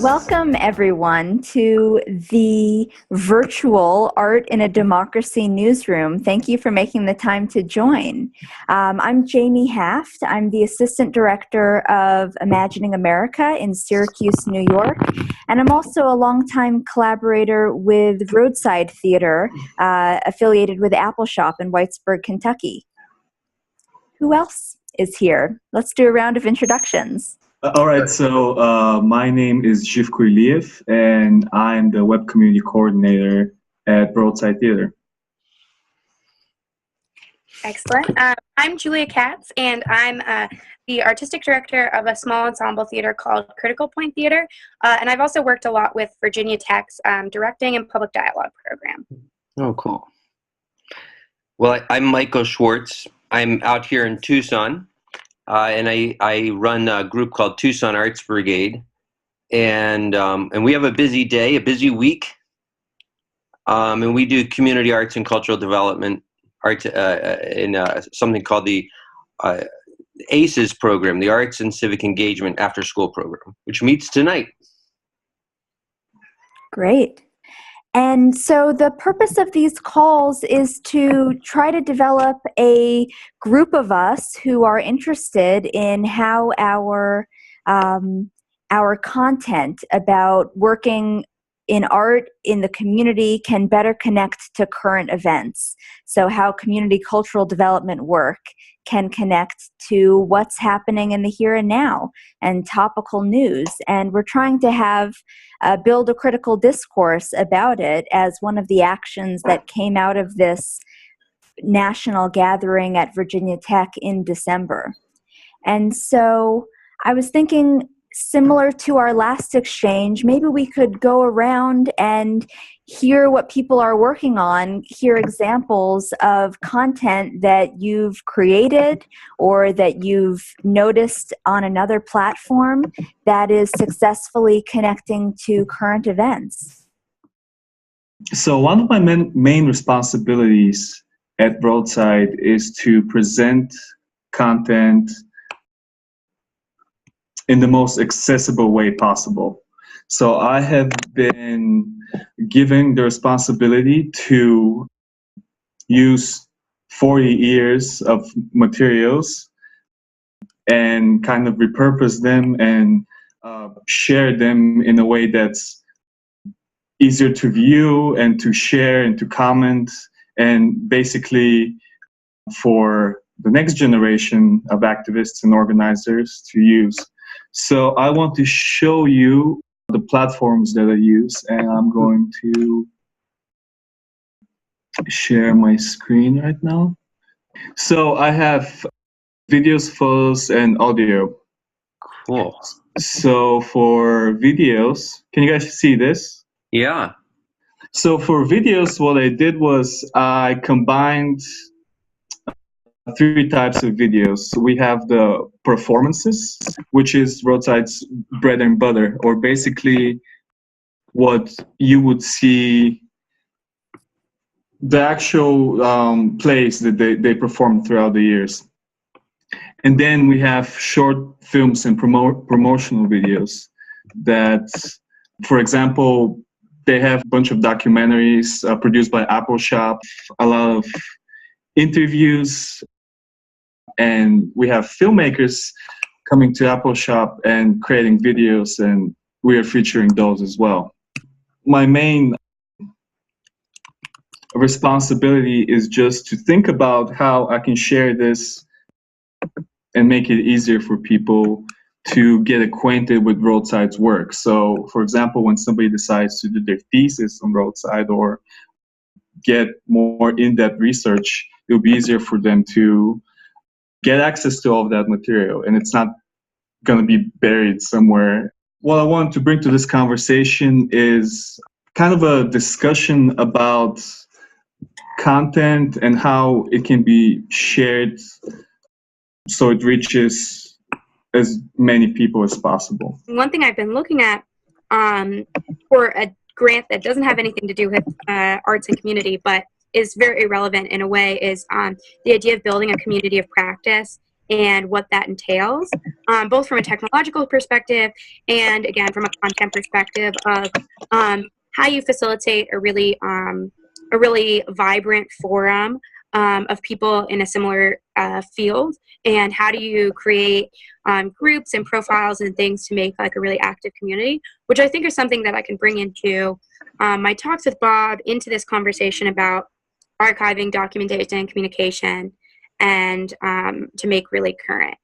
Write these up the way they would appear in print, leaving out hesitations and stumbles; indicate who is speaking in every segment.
Speaker 1: Welcome, everyone, to the virtual Art in a Democracy newsroom. Thank you for making the time to join. I'm Jamie Haft. I'm the Assistant Director of Imagining America in Syracuse, New York, and I'm also a longtime collaborator with Roadside Theater, affiliated with Apple Shop in Whitesburg, Kentucky. Who else is here? Let's do a round of introductions.
Speaker 2: All right, so my name is Zhivko Iliev, and I'm the Web Community Coordinator at Roadside Theater.
Speaker 3: Excellent. I'm Julia Katz, and I'm the Artistic Director of a small ensemble theater called Critical Point Theater, and I've also worked a lot with Virginia Tech's Directing and Public Dialogue program.
Speaker 4: Oh, cool. Well, I'm Michael Schwartz. I'm out here in Tucson. And I run a group called Tucson Arts Brigade, and we have a busy day, a busy week, and we do community arts and cultural development arts in something called the ACES program, the Arts and Civic Engagement After School program, which meets tonight.
Speaker 1: Great. And so the purpose of these calls is to try to develop a group of us who are interested in how our content about working in art in the community can better connect to current events. So how community cultural development work can connect to what's happening in the here and now and topical news. And we're trying to build a critical discourse about it as one of the actions that came out of this national gathering at Virginia Tech in December. And so I was thinking, similar to our last exchange, maybe we could go around and hear what people are working on, hear examples of content that you've created or that you've noticed on another platform that is successfully connecting to current events.
Speaker 2: So one of my main responsibilities at Roadside is to present content in the most accessible way possible. So I have been given the responsibility to use 40 years of materials and kind of repurpose them and share them in a way that's easier to view and to share and to comment, and basically for the next generation of activists and organizers to use. So I want to show you the platforms that I use, and I'm going to share my screen right now. So I have videos, photos, and audio.
Speaker 4: Cool.
Speaker 2: So for videos, can you guys see this?
Speaker 4: Yeah.
Speaker 2: So for videos, what I did was I combined three types of videos. So we have the performances, which is Roadside's bread and butter, or basically what you would see, the actual plays that they perform throughout the years. And then we have short films and promotional videos that, for example, they have a bunch of documentaries produced by Apple Shop, a lot of interviews, and we have filmmakers coming to Apple Shop and creating videos, and we are featuring those as well. My main responsibility is just to think about how I can share this and make it easier for people to get acquainted with Roadside's work. So, for example, when somebody decides to do their thesis on Roadside or get more in-depth research, it'll be easier for them to get access to all of that material, and it's not going to be buried somewhere. What I want to bring to this conversation is kind of a discussion about content and how it can be shared so it reaches as many people as possible.
Speaker 3: One thing I've been looking at for a grant that doesn't have anything to do with arts and community, but is very relevant in a way, is the idea of building a community of practice and what that entails, both from a technological perspective and, again, from a content perspective of how you facilitate a really vibrant forum of people in a similar field, and how do you create groups and profiles and things to make like a really active community, which I think is something that I can bring into my talks with Bob, into this conversation about archiving, documentation, and communication, and to make really current.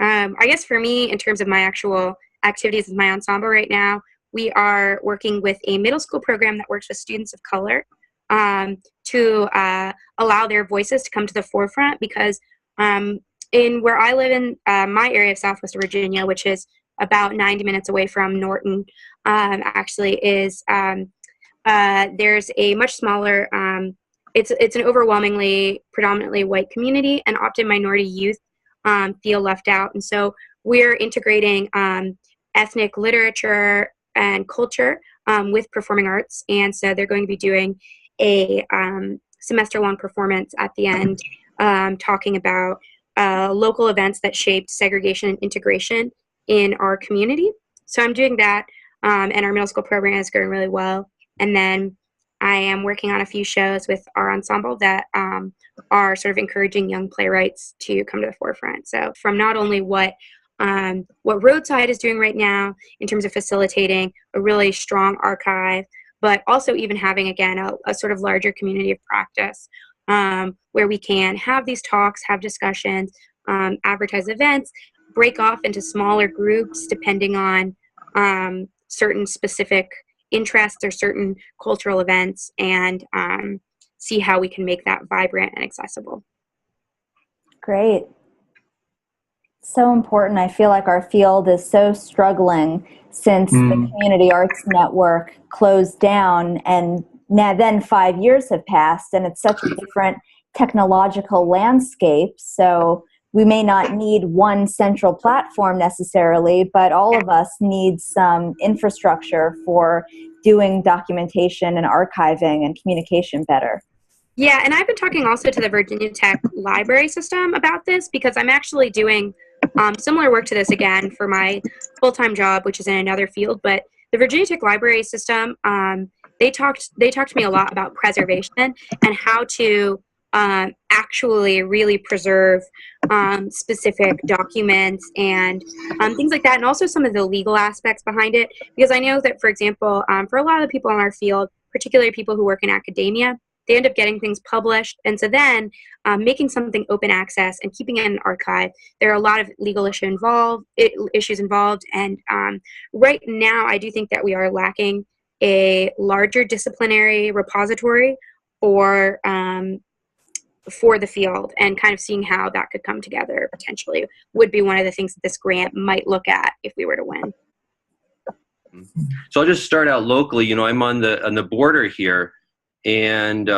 Speaker 3: I guess for me, in terms of my actual activities with my ensemble right now, we are working with a middle school program that works with students of color to allow their voices to come to the forefront, because in where I live in my area of Southwest Virginia, which is about 90 minutes away from Norton, actually is there's a much smaller, it's an overwhelmingly predominantly white community, and often minority youth feel left out. And so we're integrating ethnic literature and culture with performing arts. And so they're going to be doing a semester-long performance at the end, talking about local events that shaped segregation and integration in our community. So I'm doing that, and our middle school program is going really well. And then I am working on a few shows with our ensemble that are sort of encouraging young playwrights to come to the forefront. So from not only what Roadside is doing right now in terms of facilitating a really strong archive, but also even having, again, a sort of larger community of practice where we can have these talks, have discussions, advertise events, break off into smaller groups depending on certain specific interests or certain cultural events, and see how we can make that vibrant and accessible.
Speaker 1: Great. So important. I feel like our field is so struggling since the Community Arts Network closed down, and now then 5 years have passed, and it's such a different technological landscape. So we may not need one central platform necessarily, but all of us need some infrastructure for doing documentation and archiving and communication better.
Speaker 3: Yeah, and I've been talking also to the Virginia Tech library system about this, because I'm actually doing similar work to this again for my full-time job, which is in another field. But the Virginia Tech library system, they talked to me a lot about preservation and how to actually really preserve specific documents and things like that, and also some of the legal aspects behind it. Because I know that, for example, for a lot of the people in our field, particularly people who work in academia, they end up getting things published. And so then making something open access and keeping it in an archive, there are a lot of legal issues involved. And right now, I do think that we are lacking a larger disciplinary repository for the field, and kind of seeing how that could come together potentially would be one of the things that this grant might look at if we were to win.
Speaker 4: So I'll just start out locally. You know, I'm on the border here, and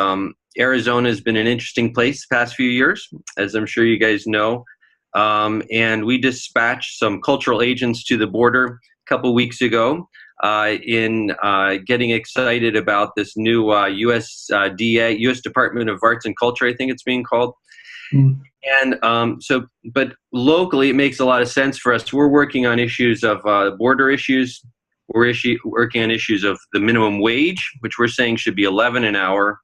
Speaker 4: Arizona has been an interesting place the past few years, as I'm sure you guys know. And we dispatched some cultural agents to the border a couple weeks ago in getting excited about this new USDA, U.S. Department of Arts and Culture, I think it's being called. And but locally, it makes a lot of sense for us. We're working on issues of border issues. We're working on issues of the minimum wage, which we're saying should be $11 an hour.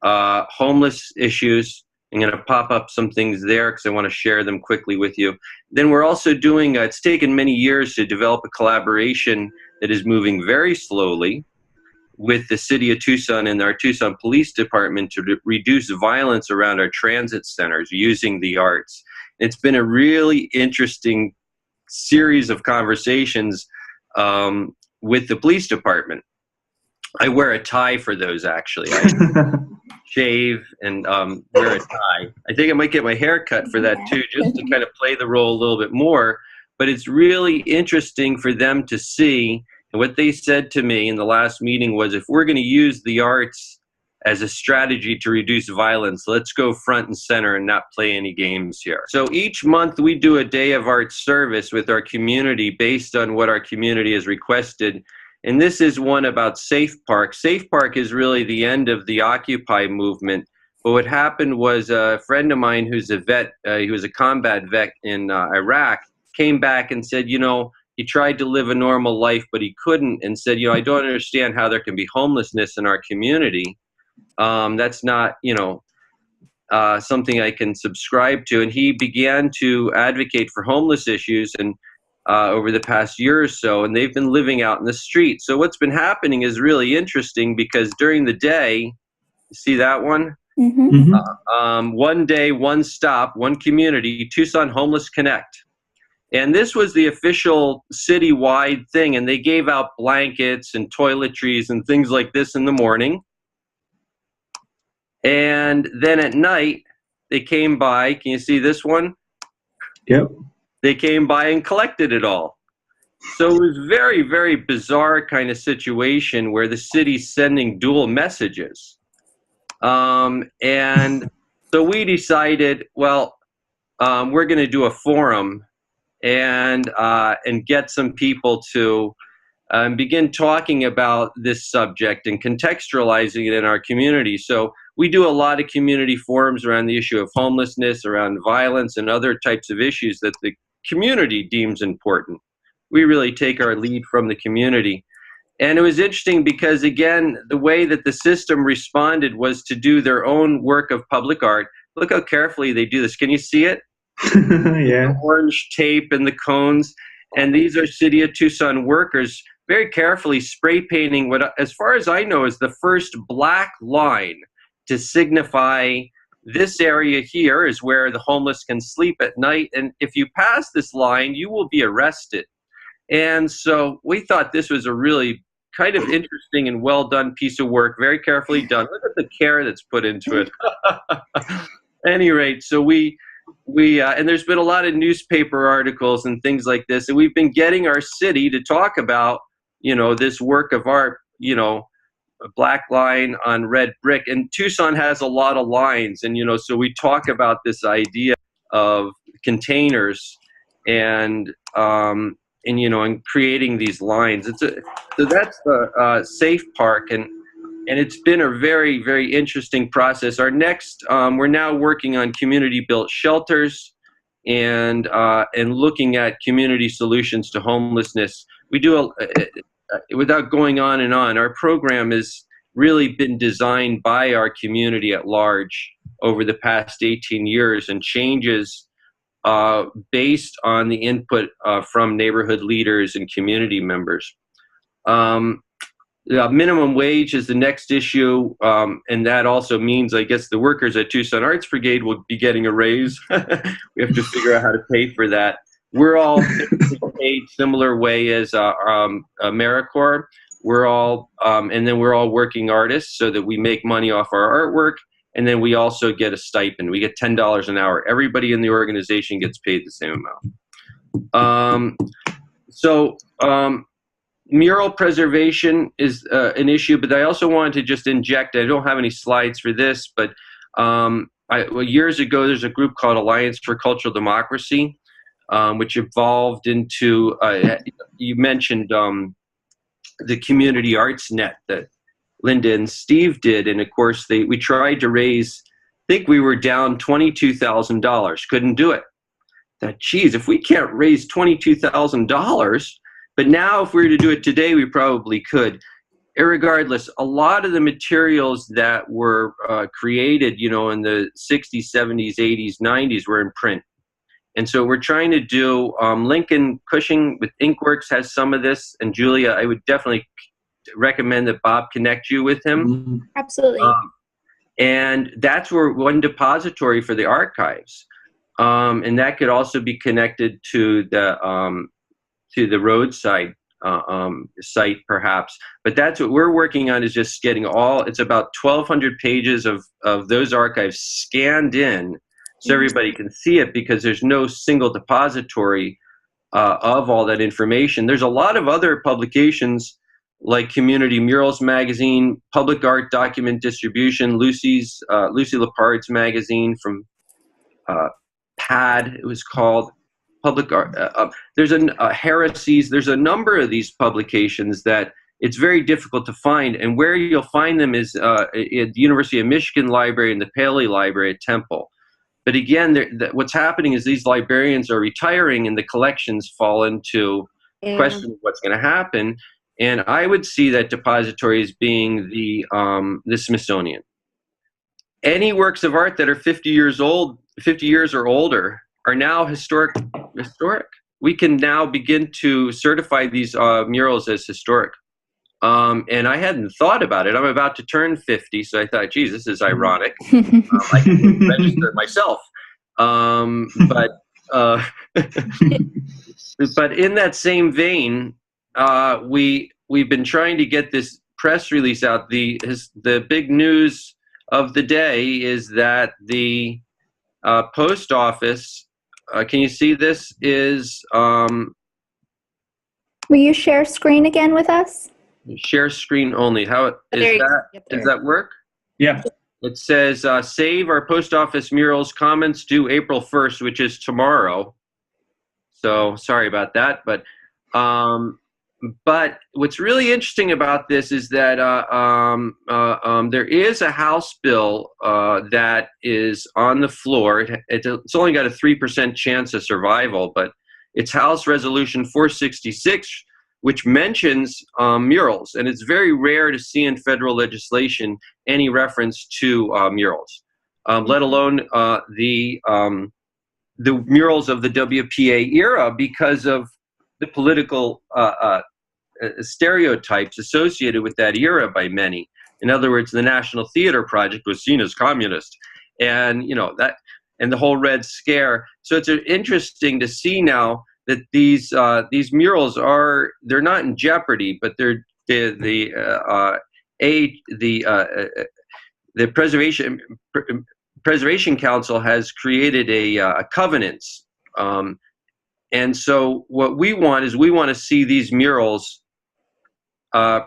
Speaker 4: Homeless issues. I'm going to pop up some things there because I want to share them quickly with you. Then we're also doing, it's taken many years to develop a collaboration that is moving very slowly with the city of Tucson and our Tucson Police Department to reduce violence around our transit centers using the arts. It's been a really interesting series of conversations with the police department. I wear a tie for those, actually. I shave and wear a tie. I think I might get my hair cut for that too, just to kind of play the role a little bit more. But it's really interesting for them to see. And what they said to me in the last meeting was, if we're going to use the arts as a strategy to reduce violence, let's go front and center and not play any games here. So each month we do a day of art service with our community based on what our community has requested. And this is one about Safe Park. Safe Park is really the end of the Occupy movement But what happened was a friend of mine who's a vet, he was a combat vet in Iraq, came back and said, he tried to live a normal life, but he couldn't, and said, I don't understand how there can be homelessness in our community. That's not, something I can subscribe to. And he began to advocate for homeless issues and over the past year or so, and they've been living out in the street. So what's been happening is really interesting because during the day, you see that one?
Speaker 1: Mm-hmm.
Speaker 2: Mm-hmm.
Speaker 4: One day, one stop, one community, Tucson Homeless Connect. And this was the official citywide thing, and they gave out blankets and toiletries and things like this in the morning. And then at night, they came by. Can you see this one?
Speaker 2: Yep.
Speaker 4: They came by and collected it all. So it was very, very bizarre kind of situation where the city's sending dual messages. And so we decided, well, we're going to do a forum and get some people to begin talking about this subject and contextualizing it in our community. So we do a lot of community forums around the issue of homelessness, around violence, and other types of issues that the community deems important. We really take our lead from the community. And it was interesting because, again, the way that the system responded was to do their own work of public art. Look how carefully they do this. Can you see it?
Speaker 2: Yeah.
Speaker 4: The orange tape and the cones. And these are City of Tucson workers very carefully spray painting what, as far as I know, is the first black line to signify this area here is where the homeless can sleep at night. And if you pass this line, you will be arrested. And so we thought this was a really kind of interesting and well done piece of work, very carefully done. Look at the care that's put into it. At any rate, so we and there's been a lot of newspaper articles and things like this, and we've been getting our city to talk about, this work of art, a black line on red brick. And Tucson has a lot of lines, and so we talk about this idea of containers and creating these lines. So that's the Safe Park, and it's been a very, very interesting process. Our next, we're now working on community-built shelters and looking at community solutions to homelessness. We do, without going on and on, our program has really been designed by our community at large over the past 18 years and changes based on the input from neighborhood leaders and community members. Minimum wage is the next issue, and that also means, I guess, the workers at Tucson Arts Brigade will be getting a raise. We have to figure out how to pay for that. We're all paid similar way as AmeriCorps. We're all, and then we're all working artists so that we make money off our artwork, and then we also get a stipend. We get $10 an hour. Everybody in the organization gets paid the same amount. Mural preservation is an issue, but I also wanted to just inject, I don't have any slides for this, but years ago, there's a group called Alliance for Cultural Democracy, which evolved into, you mentioned the Community Arts Net that Linda and Steve did, and of course, we tried to raise, I think we were down $22,000, couldn't do it. Thought, geez, if we can't raise $22,000, but now if we were to do it today, we probably could. Irregardless, a lot of the materials that were created, in the 60s, 70s, 80s, 90s were in print. And so we're trying to do, Lincoln Cushing with Inkworks has some of this, and Julia, I would definitely recommend that Bob connect you with him.
Speaker 3: Absolutely.
Speaker 4: And that's where one depository for the archives. And that could also be connected to the roadside site, perhaps. But that's what we're working on, is just getting it's about 1,200 pages of those archives scanned in so everybody can see it, because there's no single depository of all that information. There's a lot of other publications like Community Murals magazine, Public Art Document Distribution, Lucy Lepard's magazine from PAD, it was called. Public Art. There's Heresies. There's a number of these publications that it's very difficult to find. And where you'll find them is at the University of Michigan Library and the Paley Library at Temple. But again, what's happening is these librarians are retiring and the collections fall into question of what's going to happen. And I would see that depository as being the Smithsonian. Any works of art that are 50 years old, 50 years or older, are now historic. We can now begin to certify these murals as historic. And I hadn't thought about it. I'm about to turn 50, so I thought, geez, this is ironic. I can register myself. But in that same vein, we've been trying to get this press release out. The big news of the day is that the post office, can you see this, is
Speaker 1: Will you share screen again with us?
Speaker 4: share screen only. How is that? Does that work?
Speaker 2: Yeah.
Speaker 4: It says, save our post office murals, comments due April 1st, which is tomorrow. So sorry about that. But what's really interesting about this is that there is a House bill that is on the floor. It's only got a 3% chance of survival, but it's House Resolution 466, which mentions murals. And it's very rare to see in federal legislation any reference to murals, let alone the murals of the WPA era, because of the political stereotypes associated with that era by many. In other words, the National Theater Project was seen as communist, and and the whole Red Scare. So it's interesting to see now that these murals they're not in jeopardy, but the Preservation Council has created a covenants. And so what we want to see these murals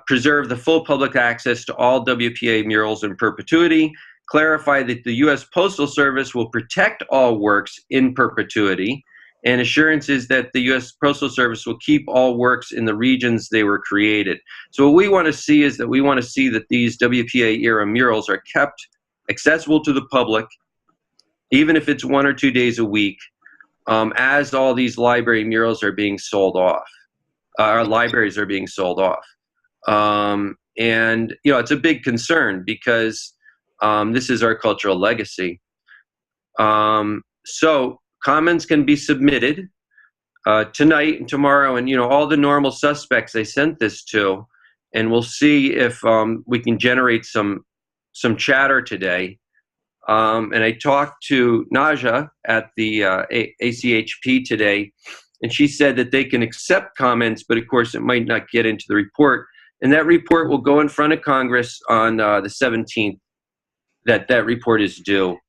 Speaker 4: preserve the full public access to all WPA murals in perpetuity, clarify that the U.S. Postal Service will protect all works in perpetuity, and assurances that the U.S. Postal Service will keep all works in the regions they were created. So what we want to see is that these WPA era murals are kept accessible to the public, even if it's 1 or 2 days a week, as all these library murals are being sold off. Our libraries are being sold off. And it's a big concern because this is our cultural legacy. So comments can be submitted tonight and tomorrow, and all the normal suspects I sent this to, and we'll see if we can generate some chatter today. And I talked to Naja at the ACHP today, and she said that they can accept comments, but of course it might not get into the report. And that report will go in front of Congress on the 17th. That report is due.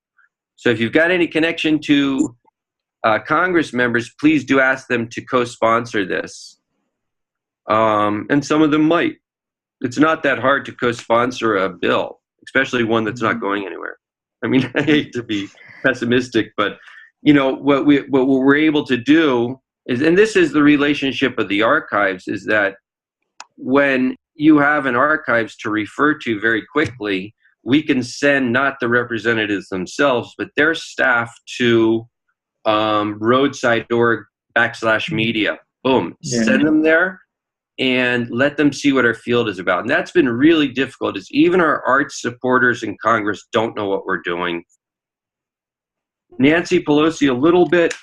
Speaker 4: So if you've got any connection to Congress members, please do ask them to co-sponsor this. And some of them might. It's not that hard to co-sponsor a bill, especially one that's not going anywhere. I mean, I hate to be pessimistic, but what we're able to do is, and this is the relationship of the archives, is that when you have an archives to refer to very quickly, we can send not the representatives themselves, but their staff to roadside.org/media. Boom, send them there and let them see what our field is about. And that's been really difficult, is even our arts supporters in Congress don't know what we're doing. Nancy Pelosi a little bit,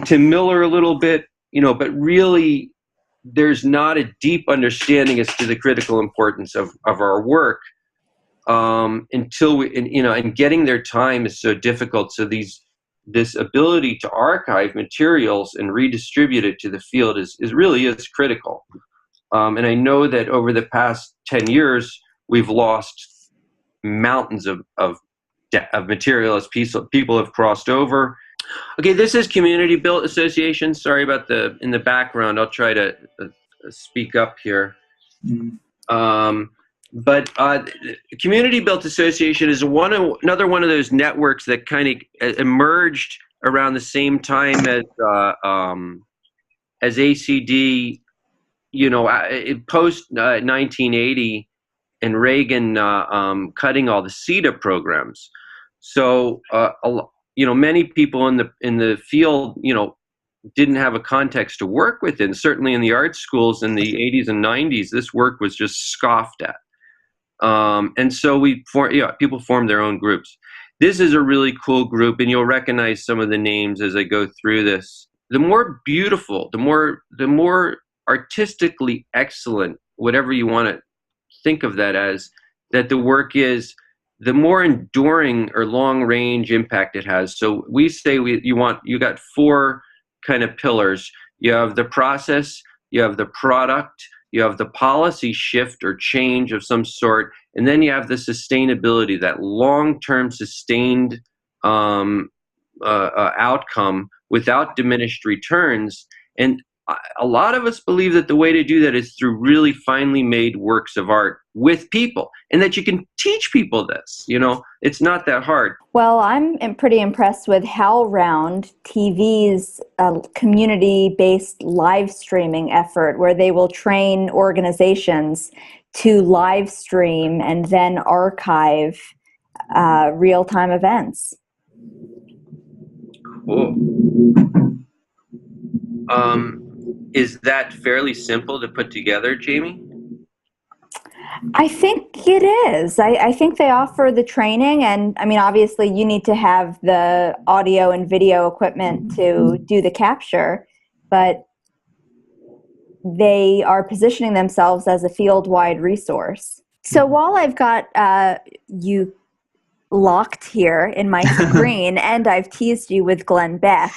Speaker 4: Tim Miller a little bit, but really there's not a deep understanding as to the critical importance of our work until and getting their time is so difficult. So this ability to archive materials and redistribute it to the field is really critical. And I know that over the past 10 years, we've lost mountains of material as people have crossed over. Okay, this is Community Built Association. Sorry about in the background. I'll try to speak up here. But Community Built Association is another one of those networks that kind of emerged around the same time as ACD post 1980 and Reagan cutting all the CETA programs. So, many people in the field, didn't have a context to work within. Certainly in the art schools in the 80s and 90s, this work was just scoffed at. And so people formed their own groups. This is a really cool group, and you'll recognize some of the names as I go through this. The more beautiful, the more artistically excellent, whatever you want to think of that as, that the work is, the more enduring or long range impact it has. So we say you got 4 kind of pillars. You have the process, you have the product, you have the policy shift or change of some sort, and then you have the sustainability, that long-term sustained outcome without diminished returns. And a lot of us believe that the way to do that is through really finely made works of art with people, and that you can teach people this. It's not that hard.
Speaker 1: Well, I'm pretty impressed with Hal Round TVs community-based live streaming effort, where they will train organizations to live stream and then archive real-time events.
Speaker 4: Cool. Is that fairly simple to put together, Jamie?
Speaker 1: I think it is. I think they offer the training, and I mean, obviously you need to have the audio and video equipment to do the capture, but they are positioning themselves as a field-wide resource. So while I've got you locked here in my screen and I've teased you with Glenn Beck,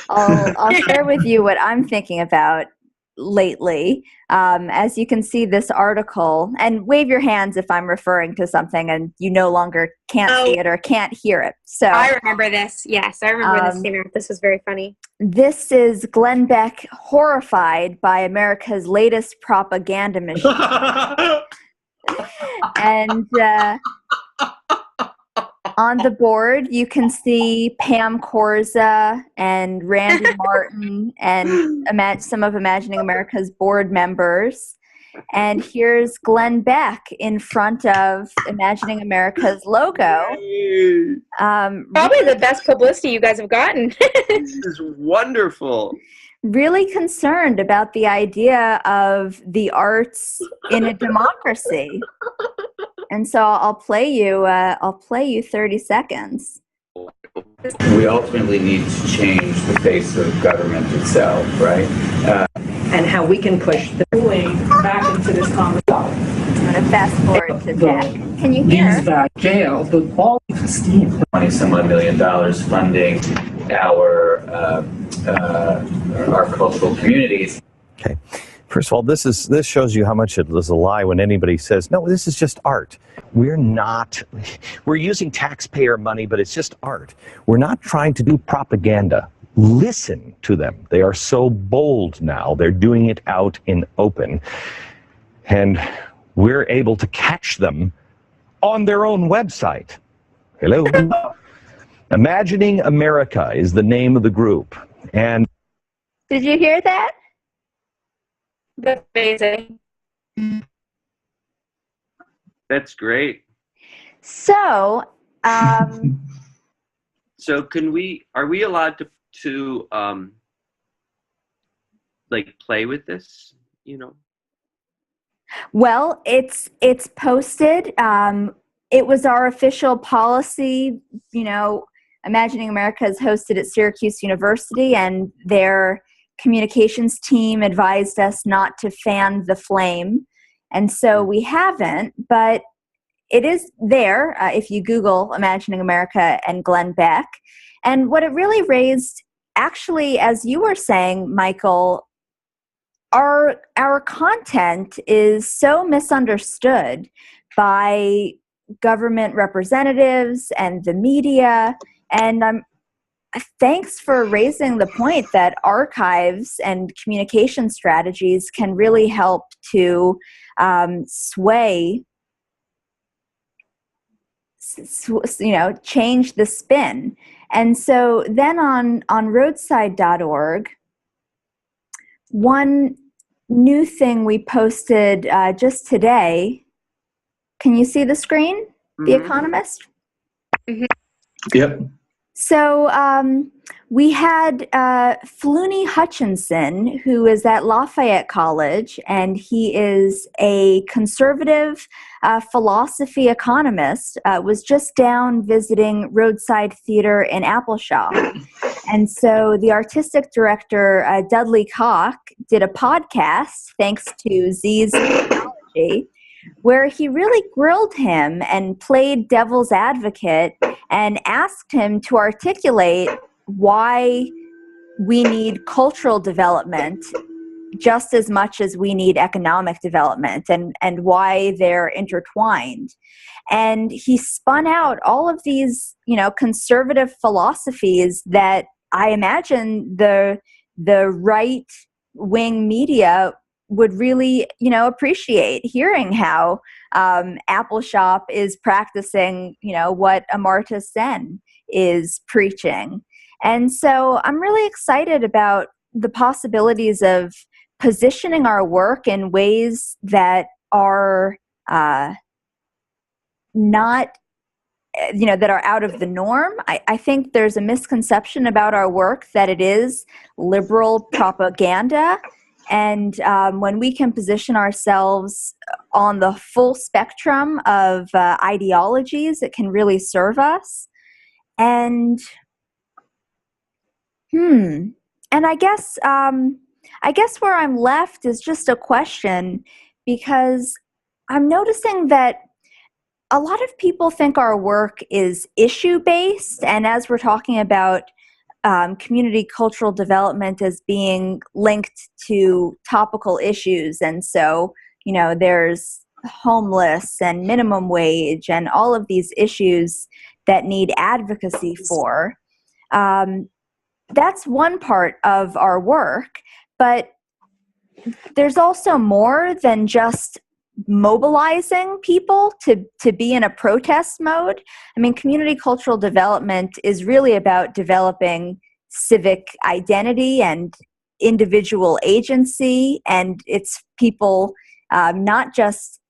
Speaker 1: I'll share with you what I'm thinking about lately. As you can see this article, and wave your hands if I'm referring to something and you no longer can't see it or can't hear it. So
Speaker 3: I remember this. Yes, I remember this came out. This was very funny.
Speaker 1: This is Glenn Beck horrified by America's latest propaganda machine. And on the board, you can see Pam Korza and Randy Martin and some of Imagining America's board members. And here's Glenn Beck in front of Imagining America's logo.
Speaker 3: Probably the best publicity you guys have gotten.
Speaker 4: This is wonderful.
Speaker 1: Really concerned about the idea of the arts in a democracy. And so I'll play you 30 seconds.
Speaker 5: We ultimately need to change the face of government itself, right?
Speaker 6: And how we can push the ruling back into this conversation.
Speaker 1: I'm going to fast forward to Jack. Can you hear?
Speaker 6: These back jail, the quality of steam.
Speaker 5: $20-some-odd million funding our cultural communities.
Speaker 7: Okay. First of all, this shows you how much it is a lie when anybody says, no, this is just art. We're using taxpayer money, but it's just art. We're not trying to do propaganda. Listen to them. They are so bold now. They're doing it out in open. And we're able to catch them on their own website. Hello. Imagining America is the name of the group. And
Speaker 1: did you hear that?
Speaker 3: That's amazing.
Speaker 4: That's great.
Speaker 1: So,
Speaker 4: so are we allowed to like play with this,
Speaker 1: Well, it's posted. It was our official policy, Imagining America is hosted at Syracuse University, and their communications team advised us not to fan the flame. And so we haven't, but it is there if you Google Imagining America and Glenn Beck. And what it really raised, actually, as you were saying, Michael, our content is so misunderstood by government representatives and the media. And thanks for raising the point that archives and communication strategies can really help to change the spin. And so then on roadside.org, one new thing we posted just today. Can you see the screen? The Economist?
Speaker 2: Yep.
Speaker 1: So we had Flooney Hutchinson, who is at Lafayette College, and he is a conservative philosophy economist, was just down visiting Roadside Theater in Appleshaw. And so the artistic director, Dudley Koch, did a podcast, thanks to Z's technology, where he really grilled him and played devil's advocate and asked him to articulate why we need cultural development just as much as we need economic development, and why they're intertwined. And he spun out all of these, conservative philosophies that I imagine the right wing media would really, appreciate hearing how Appleshop is practicing, what Amartya Sen is preaching. And so I'm really excited about the possibilities of positioning our work in ways that are not, that are out of the norm. I think there's a misconception about our work that it is liberal propaganda. And when we can position ourselves on the full spectrum of ideologies, it can really serve us. And and I guess where I'm left is just a question, because I'm noticing that a lot of people think our work is issue-based, and as we're talking about community cultural development as being linked to topical issues, and so, there's homeless and minimum wage and all of these issues that need advocacy for. That's one part of our work, but there's also more than just mobilizing people to be in a protest mode. I mean, community cultural development is really about developing civic identity and individual agency, and it's people not just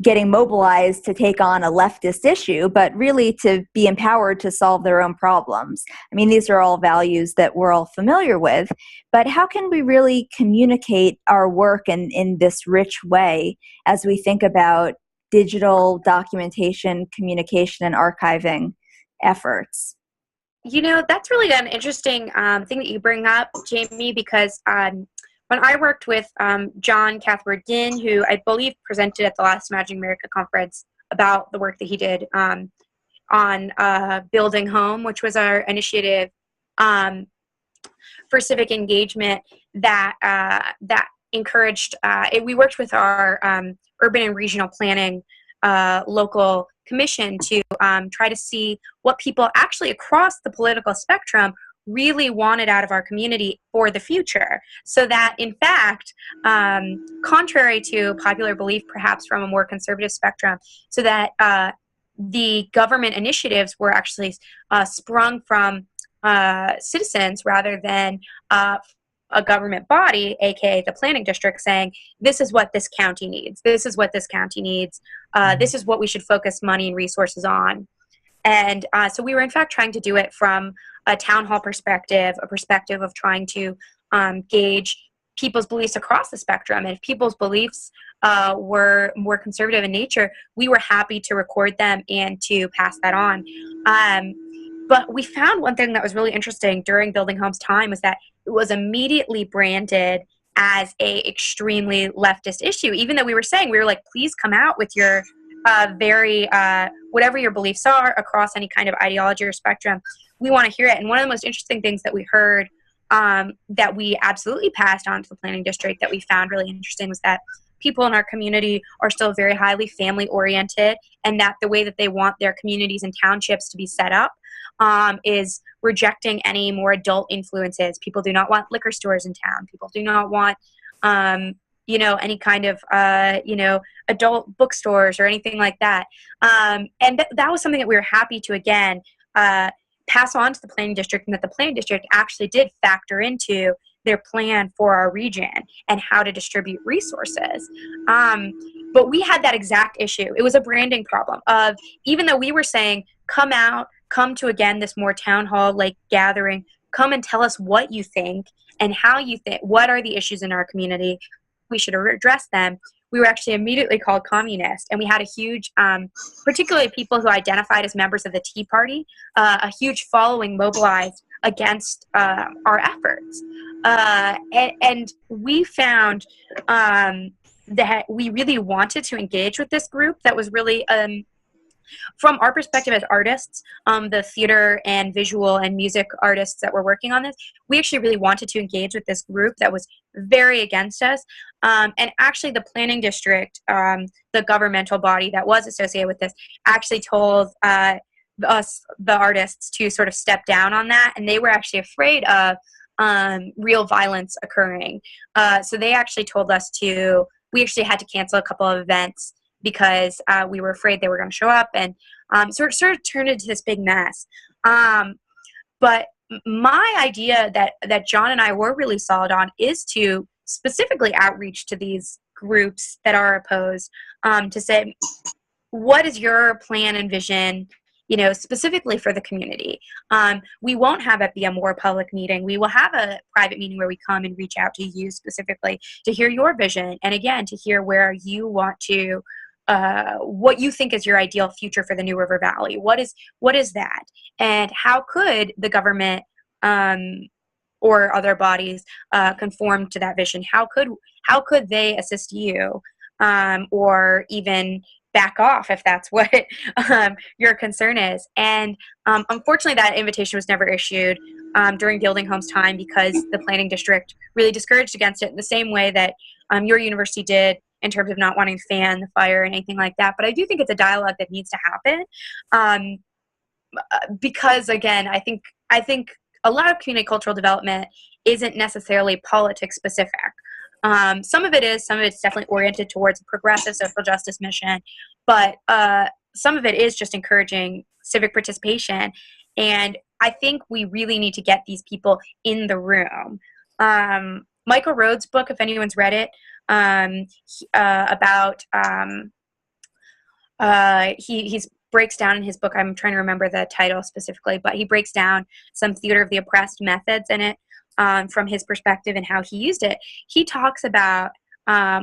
Speaker 1: getting mobilized to take on a leftist issue, but really to be empowered to solve their own problems. I mean, these are all values that we're all familiar with, but how can we really communicate our work in this rich way as we think about digital documentation, communication, and archiving efforts?
Speaker 3: That's really an interesting thing that you bring up, Jamie, because when I worked with John Cathbert-Ginn, who I believe presented at the last Imagining America conference about the work that he did on Building Home, which was our initiative for civic engagement that encouraged. We worked with our urban and regional planning local commission to try to see what people actually across the political spectrum really wanted out of our community for the future, so that in fact, contrary to popular belief perhaps from a more conservative spectrum, so that the government initiatives were actually sprung from citizens rather than a government body, aka the planning district, saying this is what this county needs, this is what this county needs, this is what we should focus money and resources on. And so we were in fact trying to do it from a town hall perspective, a perspective of trying to gauge people's beliefs across the spectrum. And if people's beliefs were more conservative in nature, we were happy to record them and to pass that on. But we found one thing that was really interesting during Building Home's time was that it was immediately branded as a extremely leftist issue, even though we were like, please come out with your very, whatever your beliefs are across any kind of ideology or spectrum, we want to hear it. And one of the most interesting things that we heard that we absolutely passed on to the planning district that we found really interesting was that people in our community are still very highly family oriented, and that the way that they want their communities and townships to be set up is rejecting any more adult influences. People do not want liquor stores in town. People do not want any kind of, adult bookstores or anything like that. And that was something that we were happy to, again, pass on to the planning district, and that the planning district actually did factor into their plan for our region and how to distribute resources. But we had that exact issue. It was a branding problem of, even though we were saying, come out, come to, again, this more town hall like gathering, come and tell us what you think and how you think, what are the issues in our community, we should address them. We were actually immediately called communist, and we had a huge, particularly people who identified as members of the Tea Party, a huge following mobilized against our efforts. And we found that we really wanted to engage with this group that was really, from our perspective as artists, the theater and visual and music artists that were working on this, we actually really wanted to engage with this group that was very against us. And actually the planning district, the governmental body that was associated with this, actually told us, the artists, to sort of step down on that. And they were actually afraid of real violence occurring. So they actually told us we actually had to cancel a couple of events because we were afraid they were going to show up, and so it sort of turned into this big mess. But my idea that John and I were really solid on is to specifically outreach to these groups that are opposed, to say, what is your plan and vision, specifically for the community? We won't have it be a more public meeting. We will have a private meeting where we come and reach out to you specifically to hear your vision, and again, to hear where you want to, what you think is your ideal future for the New River Valley. What is that? And how could the government or other bodies conform to that vision? How could they assist you, or even back off if that's what your concern is? And unfortunately, that invitation was never issued during Building Home's time, because the planning district really discouraged against it in the same way that your university did, in terms of not wanting to fan the fire and anything like that. But I do think it's a dialogue that needs to happen, because again, I think a lot of community cultural development isn't necessarily politics specific. Some of it's definitely oriented towards a progressive social justice mission, but some of it is just encouraging civic participation. And I think we really need to get these people in the room. Michael Rhodes' book, if anyone's read it, about he breaks down in his book, I'm trying to remember the title specifically, but he breaks down some theater of the oppressed methods in it, from his perspective and how he used it. He talks about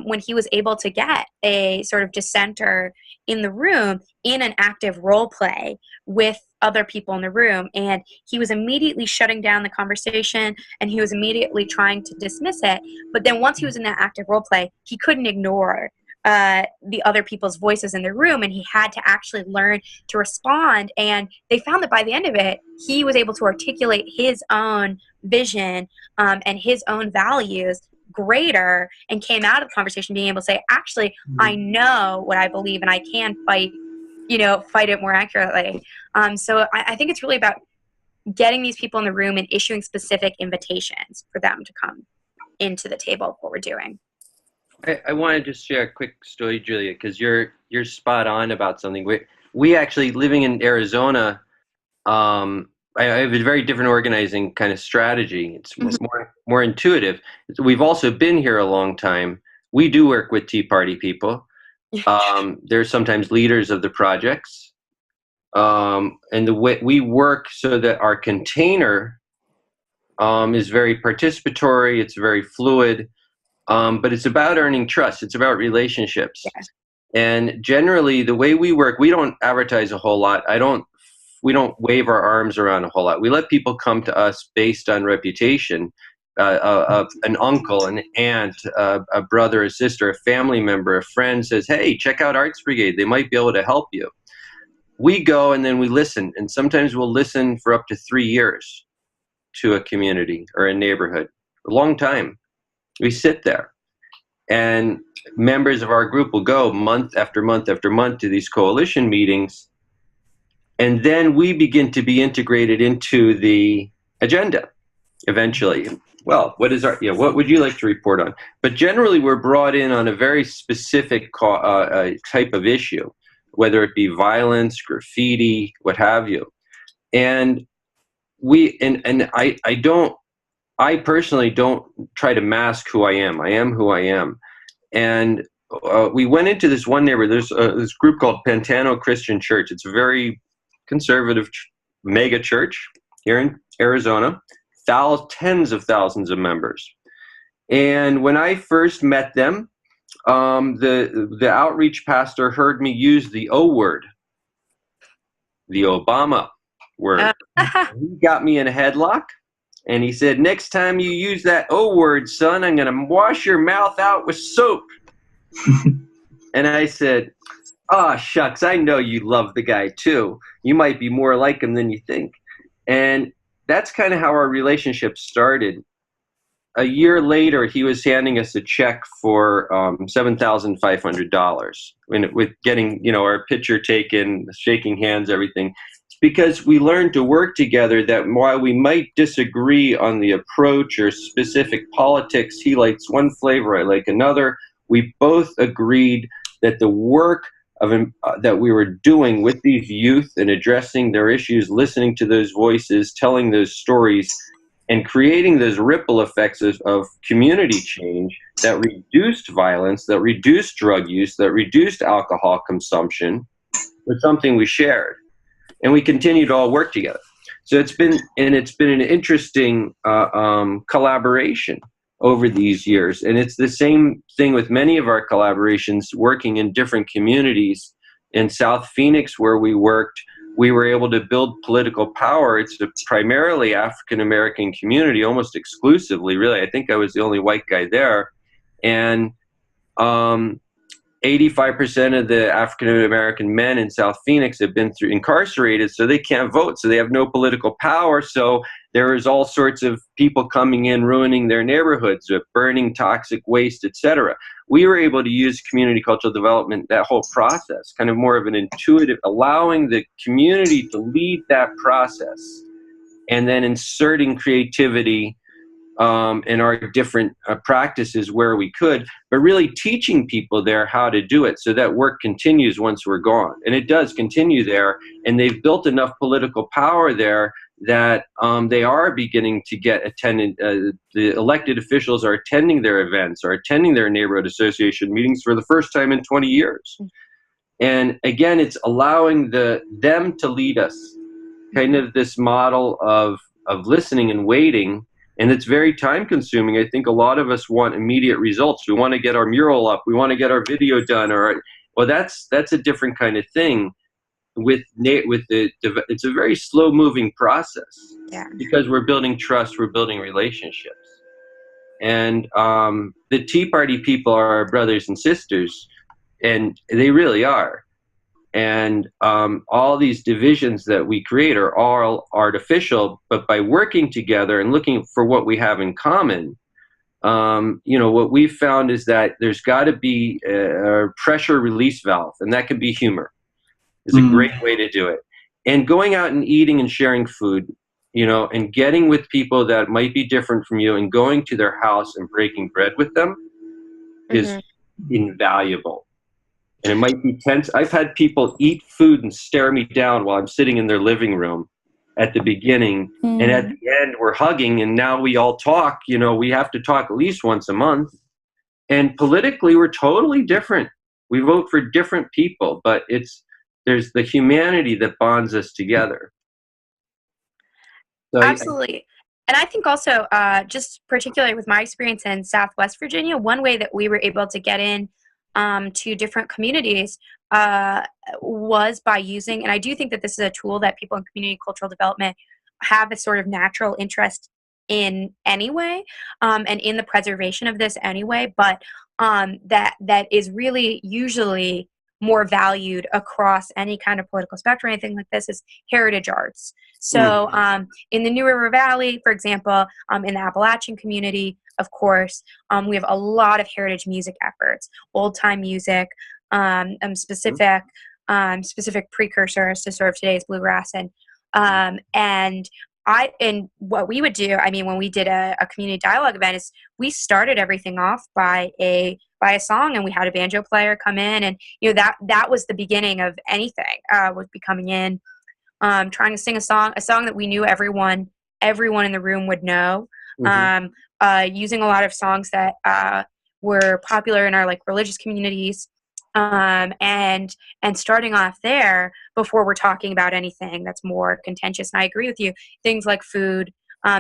Speaker 3: when he was able to get a sort of dissenter in the room in an active role play with other people in the room, and he was immediately shutting down the conversation, and he was immediately trying to dismiss it. But then once he was in that active role play, he couldn't ignore the other people's voices in the room, and he had to actually learn to respond. And they found that by the end of it, he was able to articulate his own vision and his own values greater, and came out of the conversation being able to say, actually, I know what I believe, and I can fight it more accurately. So I think it's really about getting these people in the room and issuing specific invitations for them to come into the table of what we're doing.
Speaker 4: I want to just share a quick story, Julia, because you're spot on about something. We actually, living in Arizona, I have a very different organizing kind of strategy. It's more intuitive. We've also been here a long time. We do work with Tea Party people. They're sometimes leaders of the projects. And the way we work so that our container is very participatory, it's very fluid, but it's about earning trust. It's about relationships.
Speaker 3: Yes.
Speaker 4: And generally, the way we work, we don't advertise a whole lot. We don't wave our arms around a whole lot. We let people come to us based on reputation. An uncle, an aunt, a brother, a sister, a family member, a friend says, hey, check out Arts Brigade. They might be able to help you. We go and then we listen. And sometimes we'll listen for up to 3 years to a community or a neighborhood. A long time. We sit there. And members of our group will go month after month after month to these coalition meetings. And then we begin to be integrated into the agenda eventually. Well, what would you like to report on? But generally, we're brought in on a very specific type of issue, whether it be violence, graffiti, what have you. And I I personally don't try to mask who I am. I am who I am. And we went into this one neighborhood. There's this group called Pantano Christian Church. It's a very conservative mega church here in Arizona, tens of thousands of members. And when I first met them, the outreach pastor heard me use the O word, the Obama word. He got me in a headlock, and he said, "Next time you use that O word, son, I'm going to wash your mouth out with soap." And I said, "Oh, shucks, I know you love the guy too. You might be more like him than you think." And that's kind of how our relationship started. A year later, he was handing us a check for $7,500 with getting, our picture taken, shaking hands, everything. It's because we learned to work together that while we might disagree on the approach or specific politics, he likes one flavor, I like another, we both agreed that the work that we were doing with these youth and addressing their issues, listening to those voices, telling those stories, and creating those ripple effects of community change that reduced violence, that reduced drug use, that reduced alcohol consumption was something we shared. And we continue to all work together. So it's been an interesting collaboration over these years. And it's the same thing with many of our collaborations working in different communities. In South Phoenix, where we worked, we were able to build political power. It's a primarily African-American community, almost exclusively, really. I think I was the only white guy there. And 85% of the African-American men in South Phoenix have been incarcerated, so they can't vote, so they have no political power. So there is all sorts of people coming in, ruining their neighborhoods, burning toxic waste, etc. We were able to use community cultural development, that whole process, kind of more of an intuitive, allowing the community to lead that process, and then inserting creativity in our different practices where we could, but really teaching people there how to do it so that work continues once we're gone. And it does continue there, and they've built enough political power there that they are beginning to get attended. The elected officials are attending their events, are attending their neighborhood association meetings for the first time in 20 years. And again, it's allowing them to lead us, kind of this model of listening and waiting. And it's very time consuming. I think a lot of us want immediate results. We want to get our mural up. We want to get our video done. Well, that's a different kind of thing. It's a very slow moving process.
Speaker 3: Yeah.
Speaker 4: Because we're building trust, we're building relationships. And the Tea Party people are our brothers and sisters, and they really are. And all these divisions that we create are all artificial, but by working together and looking for what we have in common, what we've found is that there's got to be a pressure release valve, and that can be humor. It's a great way to do it. And going out and eating and sharing food, and getting with people that might be different from you and going to their house and breaking bread with them is invaluable. And it might be tense. I've had people eat food and stare me down while I'm sitting in their living room at the beginning. And at the end, we're hugging, and now we all talk. We have to talk at least once a month. And politically, we're totally different. We vote for different people, but there's the humanity that bonds us together. So,
Speaker 3: absolutely. And I think also, just particularly with my experience in Southwest Virginia, one way that we were able to get in to different communities was by using, and I do think that this is a tool that people in community cultural development have a sort of natural interest in anyway, and in the preservation of this anyway, but that is really usually more valued across any kind of political spectrum, anything like this, is heritage arts. So in the New River Valley, for example, in the Appalachian community, of course, we have a lot of heritage music efforts, old-time music, specific precursors to sort of today's bluegrass. And what we would do, when we did a community dialogue event, is we started everything off by a song, and we had a banjo player come in, and that was the beginning of anything. Was be coming in, trying to sing a song that we knew everyone in the room would know, using a lot of songs that were popular in our like religious communities, and starting off there before we're talking about anything that's more contentious. And I agree with you. Things like food,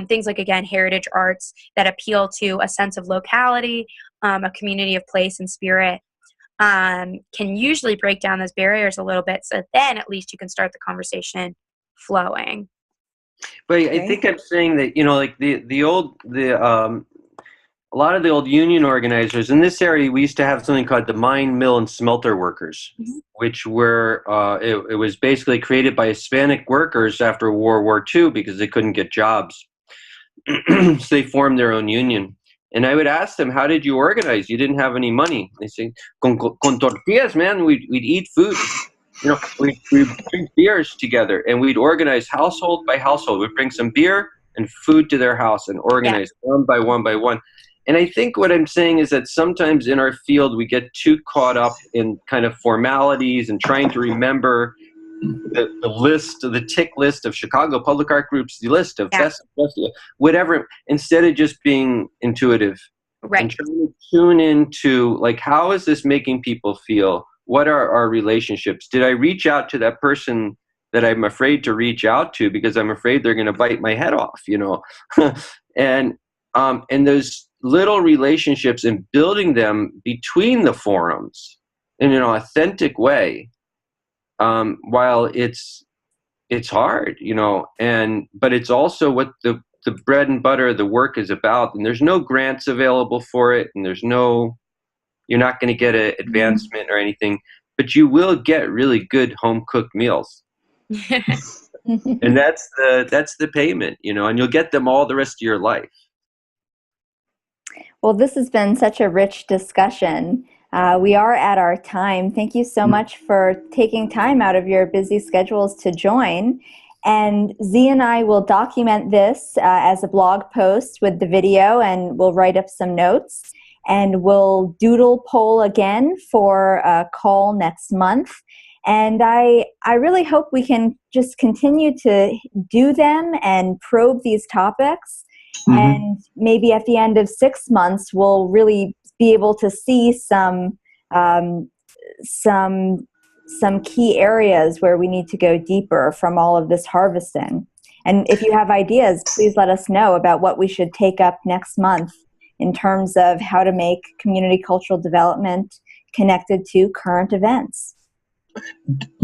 Speaker 3: things like, again, heritage arts that appeal to a sense of locality, a community of place and spirit, can usually break down those barriers a little bit. So then at least you can start the conversation flowing.
Speaker 4: But I think I'm saying that, like a lot of the old union organizers in this area, we used to have something called the mine, mill, and smelter workers, which were, it was basically created by Hispanic workers after World War II because they couldn't get jobs. So they formed their own union. And I would ask them, how did you organize? You didn't have any money. They say, con tortillas, man, we'd eat food. We'd drink beers together, and we'd organize household by household. We'd bring some beer and food to their house and organize one by one by one. And I think what I'm saying is that sometimes in our field, we get too caught up in kind of formalities and trying to remember the tick list of Chicago Public Art Groups, the list of whatever, instead of just being intuitive.
Speaker 3: Right.
Speaker 4: And trying to tune into, like, how is this making people feel? What are our relationships? Did I reach out to that person that I'm afraid to reach out to because I'm afraid they're going to bite my head off, and those little relationships and building them between the forums in an authentic way, while it's hard, but it's also what the bread and butter of the work is about. And there's no grants available for it, and you're not going to get an advancement or anything, but you will get really good home cooked meals. And that's the payment, and you'll get them all the rest of your life.
Speaker 1: Well, this has been such a rich discussion. We are at our time. Thank you so much for taking time out of your busy schedules to join. And Z and I will document this as a blog post with the video, and we'll write up some notes. And we'll doodle poll again for a call next month. And I really hope we can just continue to do them and probe these topics. And maybe at the end of 6 months, we'll really be able to see some key areas where we need to go deeper from all of this harvesting. And if you have ideas, please let us know about what we should take up next month in terms of how to make community cultural development connected to current events.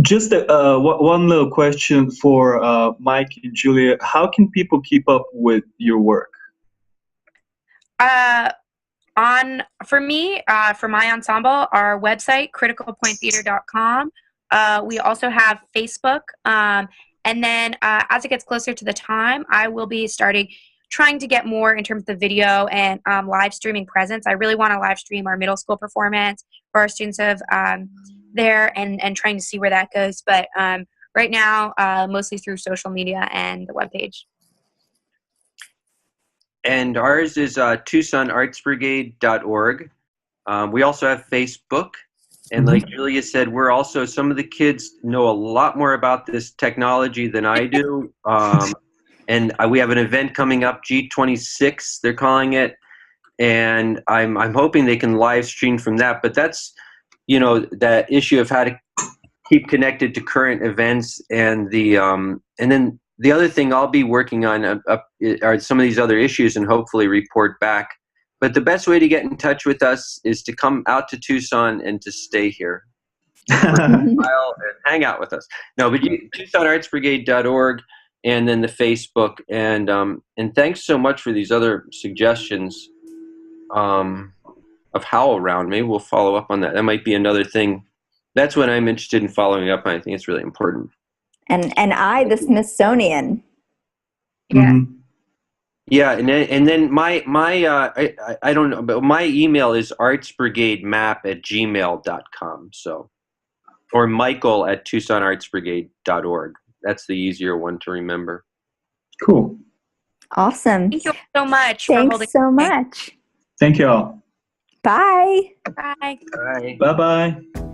Speaker 2: Just one little question for Mike and Julia. How can people keep up with your work?
Speaker 3: For me, for my ensemble, our website, criticalpointtheater.com. We also have Facebook. And then as it gets closer to the time, I will be trying to get more in terms of the video and live streaming presence. I really want to live stream our middle school performance for our students of there, and trying to see where that goes. But right now, mostly through social media and the webpage.
Speaker 4: And ours is TucsonArtsBrigade.org. We also have Facebook. And like Julia said, we're also, some of the kids know a lot more about this technology than I do. And we have an event coming up, G26, they're calling it. And I'm hoping they can live stream from that. But that's, that issue of how to keep connected to current events, and and then the other thing I'll be working on are some of these other issues and hopefully report back. But the best way to get in touch with us is to come out to Tucson and to stay here and hang out with us. No, but TucsonArtsBrigade.org, and then the Facebook. And thanks so much for these other suggestions of Hal Round. Maybe we'll follow up on that. That might be another thing. That's what I'm interested in following up on. I think it's really important.
Speaker 1: And the Smithsonian.
Speaker 3: Yeah.
Speaker 4: Yeah, and then my I don't know, but my email is artsbrigademap@gmail.com. So, or Michael@TucsonArtsBrigade.org. That's the easier one to remember.
Speaker 2: Cool.
Speaker 1: Awesome.
Speaker 3: Thank you so much.
Speaker 1: Thanks so much.
Speaker 2: Thank you all.
Speaker 1: Bye.
Speaker 3: Bye.
Speaker 4: Bye.
Speaker 2: Bye-bye.